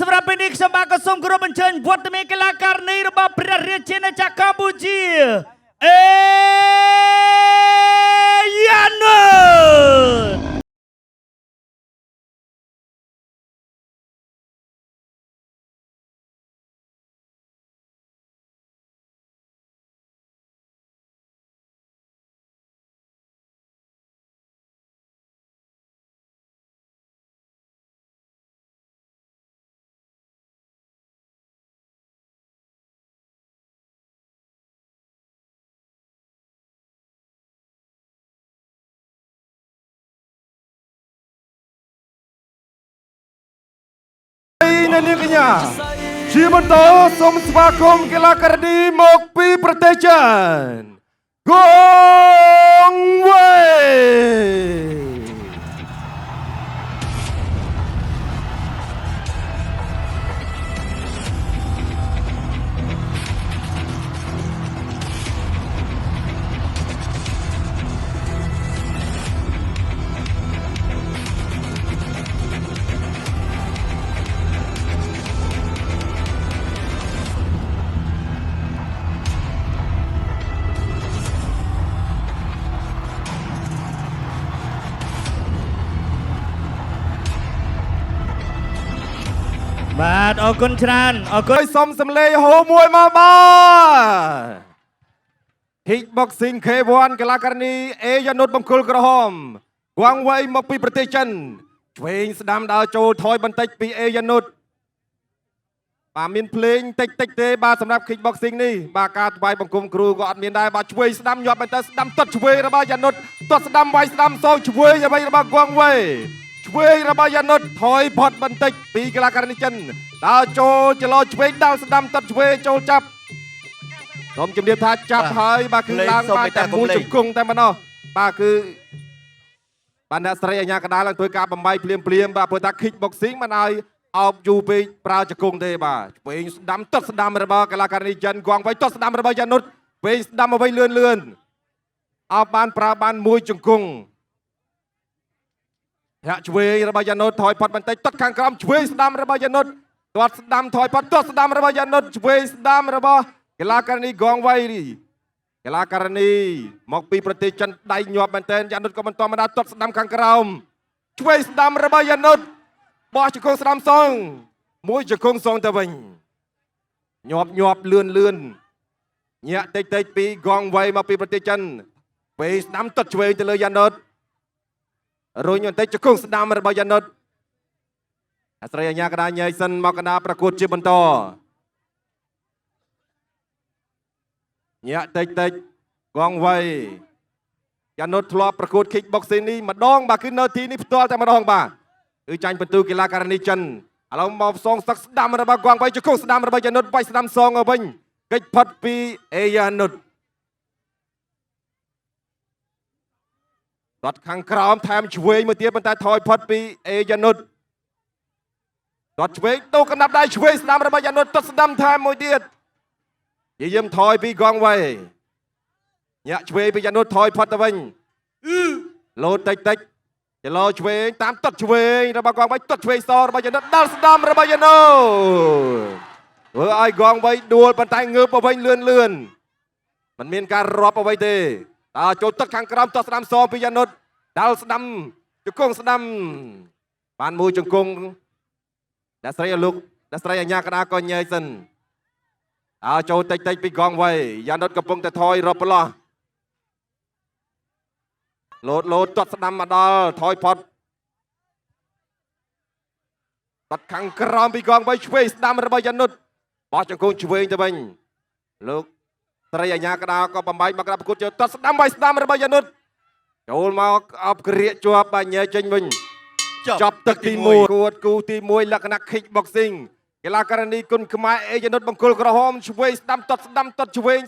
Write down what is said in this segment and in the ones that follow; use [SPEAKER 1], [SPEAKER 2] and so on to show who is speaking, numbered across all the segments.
[SPEAKER 1] សម្រាប់ពេលនេះខ្ញុំបាទក៏សូមគោរពអញ្ជើញវត្តមានកីឡាករនីរបស់ព្រះរាជាណាចក្រកម្ពុជាអេយ៉ាណូ
[SPEAKER 2] នៅនាងកញ្ញាជាបន្តសូមស្វាគមន៍កីឡាករនីមកពីប្រទេសចិនគងវ៉េ
[SPEAKER 1] បាទអរគុណច្រើនអរគុណ
[SPEAKER 2] សុំសំលេងហូមួយមកបាទ Kickboxing K1 កីឡាករនីអេយ៉ានុតបង្គោលក្រហមគងវ៉ៃមកពីប្រទេសចិនឆ្វេងស្ដាំដើរចូលថយបន្តិចពីអេយ៉ានុតបាទមានភ្លេងតិចទេបាទសម្រាប់ Kickboxing នេះបាទការថ្វាយបង្គំគ្រូក៏អត់មានដែរបាទឆ្វេងស្ដាំញាប់មែនតើស្ដាំទាត់ឆ្វេងរបស់យ៉ានុតទាត់ស្ដាំវាយស្ដាំសងឆ្វេងរបស់គងវ៉ៃឆ្វេងរបស់យ៉ានុតថយផុតបន្តិចពីកីឡាករនីចិនដើរចូលចលោឆ្វេងដើរស្ដាំទាត់ឆ្វេងចូលចាប់សូមជម្រាបថាចាប់ហើយបាទគឺឡើងបានតែមួយជង្គង់តែប៉ុណ្ណោះបាទគឺបាទអ្នកស្រីអញ្ញាកដាលឡើងធ្វើការបំបីភ្លាមបាទព្រោះថា Kickboxing មិនឲ្យអោបយូរពេកប្រើជង្គង់ទេបាទឆ្វេងស្ដាំទាត់ស្ដាំរបស់កីឡាករនីចិនគងវ៉ៃទាត់ស្ដាំរបស់យ៉ានុតឆ្វេងស្ដាំមកវិញលឿនអោបបានប្រើបានមួយជង្គង់ហាក់ឆ្វេងរបស់យ៉ានុតថយផុតបន្តិចទាត់ខាងក្រោមឆ្វេងស្ដាំរបស់យ៉ានុតទាត់ស្ដាំថយផុតទាត់ស្ដាំរបស់យ៉ានុតឆ្វេងស្ដាំរបស់កីឡាករនីគងវ៉ៃកីឡាករនីមកពីប្រទេសចិនដៃញាប់មែនទែនយ៉ានុតក៏មិនធម្មតាទាត់ស្ដាំខាងក្រោមឆ្វេងស្ដាំរបស់យ៉ានុតបោះជង្គង់ស្ដាំសងមួយជង្គង់សងទៅវិញញាប់លឿនញាក់តិចពីគងវ៉ៃមកពីប្រទេសចិនពេលស្ដាំទាត់ឆ្វេងទៅលើយ៉ានុតរុញបន្តិចជង្គង់ស្ដាំរបស់យ៉ានុតអាស្រ័យអញ្ញាកដាញ៉ៃសិនមកកណ្ដាលប្រកួតជាបន្តញាក់តិចគងវ៉ៃយ៉ានុតធ្លាប់ប្រកួត Kickboxing នេះម្ដងបាទគឺនៅទីនេះផ្ទាល់តែម្ដងបាទគឺចាញ់បន្ទូកីឡាករនីចិនឥឡូវមកសងសឹកស្ដាំរបស់គងវ៉ៃជង្គង់ស្ដាំរបស់យ៉ានុតវាយស្ដាំសងទៅវិញកិច្ចផុតពីអេយ៉ានុតទាត់ខាងក្រោមថែមឆ្វេងមួយទៀតប៉ុន្តែថយផុតពីអេយ៉ានុតទាត់ឆ្វេងដូរកណ្ដាប់ដៃឆ្វេងស្ដាំរបស់យ៉ានុតទាត់ស្ដាំថែមមួយទៀតយាមថយពីគងវ៉ៃញាក់ឆ្វេងពីយ៉ានុតថយផុតទៅវិញលោតតិចចលោឆ្វេងតាមទាត់ឆ្វេងរបស់គងវ៉ៃទាត់ឆ្វេងសរបស់យ៉ានុតដាល់ស្ដាំរបស់យ៉ានុតធ្វើឲ្យគងវ៉ៃដួលប៉ុន្តែងើបមកវិញលឿនមិនមានការរាប់អ្វីទេតើចូលទឹកខាងក្រោមទាត់ស្ដាំសពីយ៉ានុតដាល់ស្ដាំជង្គង់ស្ដាំបានមួយជង្គង់អ្នកស្រីលោកអ្នកស្រីអញ្ញាកដាក៏ញ៉ៃសិនចូលតិចពីគងវ៉ៃយ៉ានុតកំពុងតែថយរត់ប្រឡោះលោតទាត់ស្ដាំមកដល់ថយផុតទាត់ខាងក្រោមពីគងវ៉ៃឆ្វេងស្ដាំរបស់យ៉ានុតបោះជង្គង់ឆ្វេងទៅវិញលោកស្រីអញ្ញាកដាក៏បំបីមកក្រាបប្រកួតចូលទាត់ស្ដាំវាយស្ដាំរបស់យ៉ានុតចូលមកអបក្រៀកជាប់បាញ់ចេញវិញចប់ទឹកទី1គួតគូទី1លក្ខណៈ Kickboxing កីឡាករនីគុណខ្មែរអេយ៉ានុតបង្គោលក្រហមឆ្វេងស្ដាំទាត់ឆ្វេង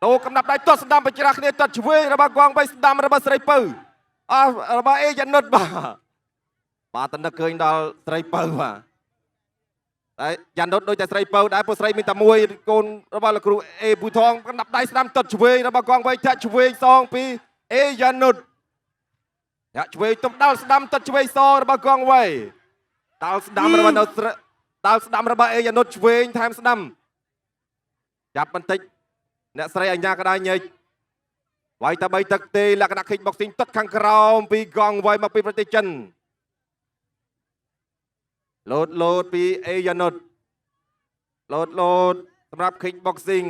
[SPEAKER 2] ដូរកំណាប់ដៃទាត់ស្ដាំបច្រាស់គ្នាទាត់ឆ្វេងរបស់គងវ៉ៃស្ដាំរបស់ស្រីពៅរបស់អេយ៉ានុតបាទតនឹកឃើញដល់ស្រីពៅបាទតែយ៉ានុតដូចតែស្រីពៅដែរពួកស្រីមានតែមួយកូនរបស់លោកគ្រូអេពូថងកំណាប់ដៃស្ដាំទាត់ឆ្វេងរបស់គងវ៉ៃធាក់ឆ្វេងសងពីអេយ៉ានុតធាក់ឆ្វេងទំដាល់ស្ដាំទាត់ឆ្វេងសងរបស់គងវ៉ៃ ដាល់ស្ដាំរបស់នៅដាល់ស្ដាំរបស់អេយ៉ានុតឆ្វេងថែមស្ដាំចាប់បន្តិចអ្នកស្រីអញ្ញាកដាញែកវាយតែ3ទឹកទេលក្ខណៈ kickboxing ទឹកខាងក្រោមពីកងវាយមកពីប្រទេសចិនលោតពីអេយ៉ានុតលោតសម្រាប់ kickboxing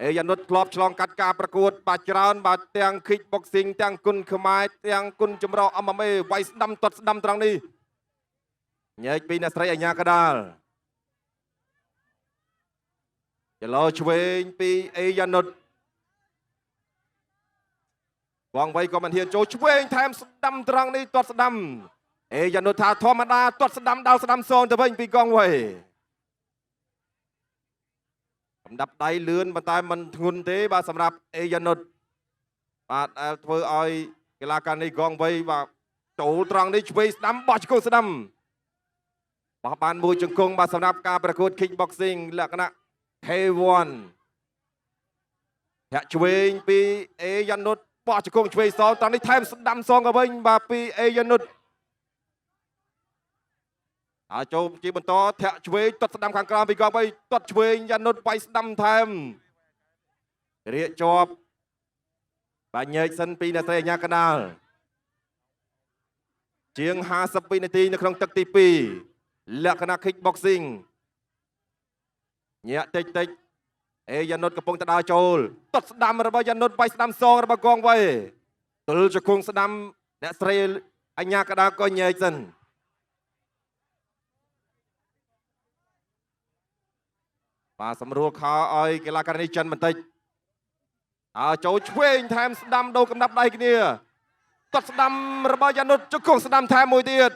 [SPEAKER 2] អេយ៉ានុតធ្លាប់ឆ្លងកាត់ការប្រកួតបាទច្រើនបាទទាំង kickboxing ទាំងគុណខ្មែរទាំងគុណចម្រោះ MMA វាយស្ដាំទាត់ស្ដាំត្រង់នេះញែកពីអ្នកស្រីអញ្ញាកដាលចលោឆ្វេងពីអេយ៉ានុតវងវៃក៏មិនហ៊ានចូលឆ្វេងថែមស្ដាំត្រង់នេះទាត់ស្ដាំអេយ៉ានុតថាធម្មតាទាត់ស្ដាំដល់ស្ដាំសងទៅវិញពីកងវៃសម្ដាប់ដៃលឿនប៉ុន្តែមិនធ្ងន់ទេបាទសម្រាប់អេយ៉ានុតបាទធ្វើឲ្យកីឡាករនេះកងវៃបាទចូលត្រង់នេះឆ្វេងស្ដាំបោះជង្គង់ស្ដាំបោះបានមួយជង្គង់បាទសម្រាប់ការប្រកួត kickboxing លក្ខណៈ K1 ធាក់ឆ្វេងពីអេយ៉ានុតបោះជង្គង់ឆ្វេងសងត្រង់នេះថែមស្ដាំសងទៅវិញបាទពីអេយ៉ានុតចូលជាបន្តធាក់ឆ្វេងទាត់ស្ដាំខាងក្រោមពីកងវៃទាត់ឆ្វេងយ៉ានុតវាយស្ដាំថែមរៀកជាប់បាទញែកសិនពីអ្នកស្រីអញ្ញាកដាលជាង50វិនាទីនៅក្នុងទឹកទី2លក្ខណៈ kickboxing ញាក់តិចអេយ៉ានុតកំពុងទៅដើរចូលទាត់ស្ដាំរបស់យ៉ានុតវាយស្ដាំសងរបស់កងវៃទល់ជង្គង់ស្ដាំអ្នកស្រីអញ្ញាកដាលក៏ញែកសិនបាទសម្រួលខោឲ្យកីឡាករនេះចិនបន្តិចចូលឆ្វេងថែមស្ដាំដូរកំណាប់ដៃគ្នាទាត់ស្ដាំរបស់យ៉ានុតជង្គង់ស្ដាំថែមមួយទៀត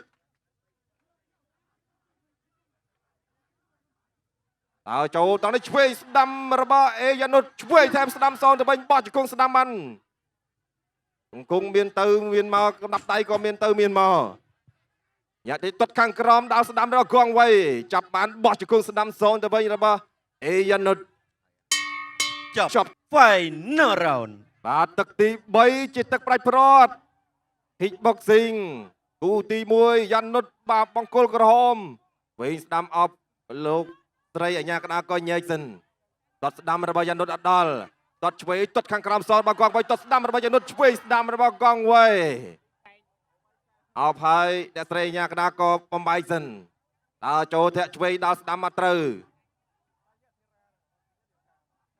[SPEAKER 2] ចូលតោះនេះឆ្វេងស្ដាំរបស់អេយ៉ានុតឆ្វេងថែមស្ដាំសងទៅវិញបោះជង្គង់ស្ដាំបានជង្គង់មានទៅមានមកកំណាប់ដៃក៏មានទៅមានមកយ៉ាទីទាត់ខាងក្រោមដល់ស្ដាំរបស់កងវៃចាប់បានបោះជង្គង់ស្ដាំសងទៅវិញរបស់អេយ៉ានុត
[SPEAKER 1] ចប់ final round
[SPEAKER 2] បាទទឹកទី3ជាទឹកប្រាច់ប្រត់ kickboxing គូទី1យ៉ានុតបាទបង្គោលក្រហមវែងស្ដាំអប់លោកស្រីអញ្ញាកដាក៏ញែកសិនទាត់ស្ដាំរបស់យ៉ានុតអត់ដល់ទាត់ឆ្វេងទាត់ខាងក្រោមសងរបស់កងវៃទាត់ស្ដាំរបស់យ៉ានុតឆ្វេងស្ដាំរបស់កងវៃអោបហើយអ្នកស្រីអញ្ញាកដាក៏បំបាយសិនចូលធាក់ឆ្វេងដល់ស្ដាំអត់ត្រូវ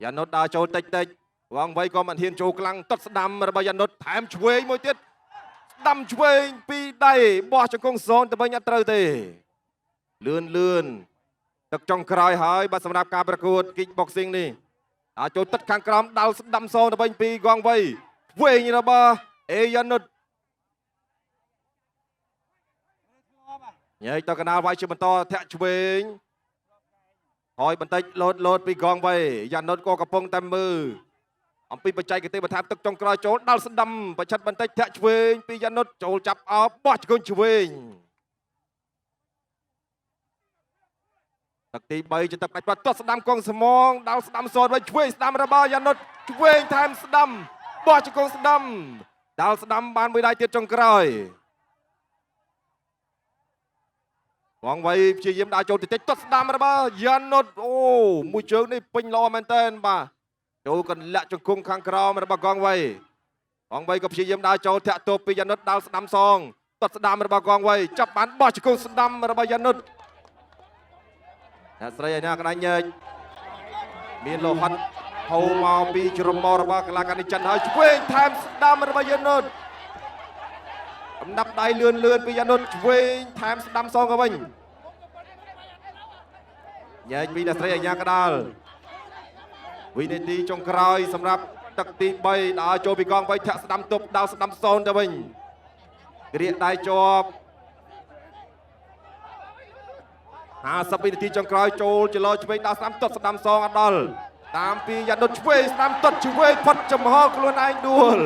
[SPEAKER 2] យ៉ានុតដើរចូលតិចវងវៃក៏មិនហ៊ានចូលខ្លាំងទាត់ស្ដាំរបស់យ៉ានុតថែមឆ្វេងមួយទៀតស្ដាំឆ្វេងពីដៃបោះជង្គង់សងទៅវិញអត់ត្រូវទេលឿនទឹកចុងក្រោយហើយបាទសម្រាប់ការប្រកួត kickboxing នេះចូលទឹកខាងក្រោមដល់ស្ដាំសងទៅវិញពីកងវៃឆ្វេងរបស់អេយ៉ានុតញែកទៅកណ្ដាលវាយជាបន្តធាក់ឆ្វេងហើយបន្តិចលោតពីកងវៃយ៉ានុតក៏កំពុងតែមើលអំពីបច្ចេកទេសបន្ថែមទឹកចុងក្រោយចូលដល់ស្ដាំបច្ឆិតបន្តិចធាក់ឆ្វេងពីយ៉ានុតចូលចាប់អោបបោះជង្គង់ឆ្វេងទឹកទី3ជាទឹកបាច់ទាត់ស្ដាំកងស្មងដល់ស្ដាំសនវិញឆ្វេងស្ដាំរបស់យ៉ានុតឆ្វេងថែមស្ដាំបោះជង្គង់ស្ដាំដល់ស្ដាំបានមួយដៃទៀតចុងក្រោយវងវៃព្យាយាមដើរចូលតិចទាត់ស្ដាំរបស់យ៉ានុតអូមួយជើងនេះពេញល្អមែនតើបាទចូលកន្លាក់ជង្គង់ខាងក្រោមរបស់កងវៃក៏ព្យាយាមដើរចូលធាក់ទប់ពីយ៉ានុតដល់ស្ដាំសងទាត់ស្ដាំរបស់កងវៃចាប់បានបោះជង្គង់ស្ដាំរបស់យ៉ានុតអ្នកស្រីអញ្ញាកដាញែកមានលោហិតហូរមកពីជ្រុំមករបស់កីឡាករនេះចិនហើយឆ្វេងថែមស្ដាំរបស់យ៉ានុតកំណាប់ដៃលឿនពីយ៉ានុតឆ្វេងថែមស្ដាំសងទៅវិញញែកពីអ្នកស្រីអញ្ញាកដាលវិនាទីចុងក្រោយសម្រាប់ទឹកទី3ដើរចូលពីកងវៃធាក់ស្ដាំទប់ដល់ស្ដាំសងទៅវិញក្រៀកដៃជាប់50វិនាទីចុងក្រោយចូលចលោឆ្វេងដល់ស្ដាំទាត់ស្ដាំសងអត់ដល់តាមពីយ៉ានុតឆ្វេងស្ដាំទាត់ឆ្វេងផុតចំហខ្លួនឯងដួល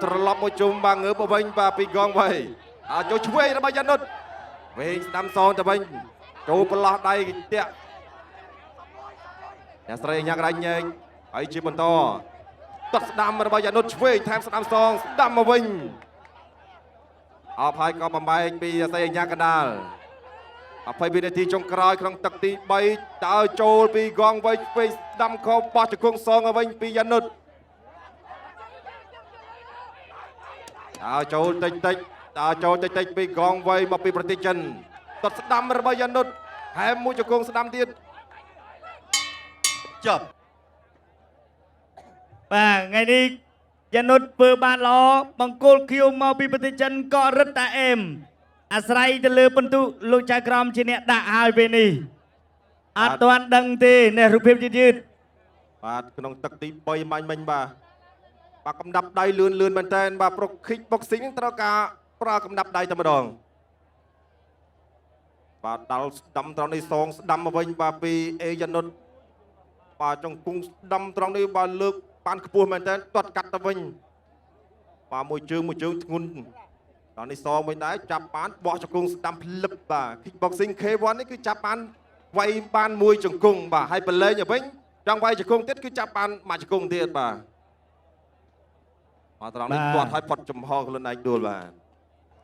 [SPEAKER 2] ត្រឡប់មកជុំបាទងើបមកវិញបាទពីកងវៃចូលឆ្វេងរបស់យ៉ានុតវែងស្ដាំសងទៅវិញចូលប្រឡោះដៃតាក់អ្នកស្រីអញ្ញាកដាញែកហើយជាបន្តទាត់ស្ដាំរបស់យ៉ានុតឆ្វេងថែមស្ដាំសងស្ដាំមកវិញ អបហើយក៏បំបែកពីអាស័យអញ្ញាកណ្ដាល20វិនាទីចុងក្រោយក្នុងទឹកទី3ដើរចូលពីកងវៃឆ្វេងស្ដាំខោបោះជង្គង់សងឲ្យវិញពីយ៉ានុតដើរចូលតិចពីកងវៃមកពីប្រទេសចិនតត់ស្ដាំរបស់យ៉ានុតហែមមួយជង្គង់ស្ដាំទៀតចប់
[SPEAKER 1] បាទថ្ងៃនេះយ៉ានុតធ្វើបានល្អបង្គោលខៀវមកពីប្រទេសចិនក៏រឹតតែអេមអាស្រ័យទៅលើបន្ទុកលោកចៅក្រមជាអ្នកដាក់ហើយពេលនេះអត់ទាន់ដឹងទេនេះរូបភាពយឺត
[SPEAKER 2] បាទក្នុងទឹកទី3មាញ់មិញបាទកំដាប់ដៃលឿនមែនតើបាទប្រុក kick boxing ត្រូវការប្រើកំដាប់ដៃតែម្ដងបាទដល់ស្ដាំត្រង់នេះសងស្ដាំមកវិញបាទពីអេយ៉ានុតបាទចង្គង់ស្ដាំត្រង់នេះបាទលើកបានខ្ពស់មែនតើទាត់កាត់ទៅវិញបាទមួយជើងធ្ងន់ដល់នេះសងវិញដែរចាប់បានបោះជង្គង់ស្ដាំភ្លឹបបាទ kick boxing K1 នេះគឺចាប់បានវាយបានមួយជង្គង់បាទហើយប្រឡែងទៅវិញចង់វាយជង្គង់ទៀតគឺចាប់បានមួយជង្គង់ទៀតបាទត្រង់នេះទាត់ឲ្យផុតចំហខ្លួនឯងដួលបាទ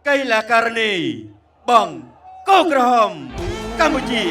[SPEAKER 3] កីឡាករនីបងកូនក្រហមកម្ពុជា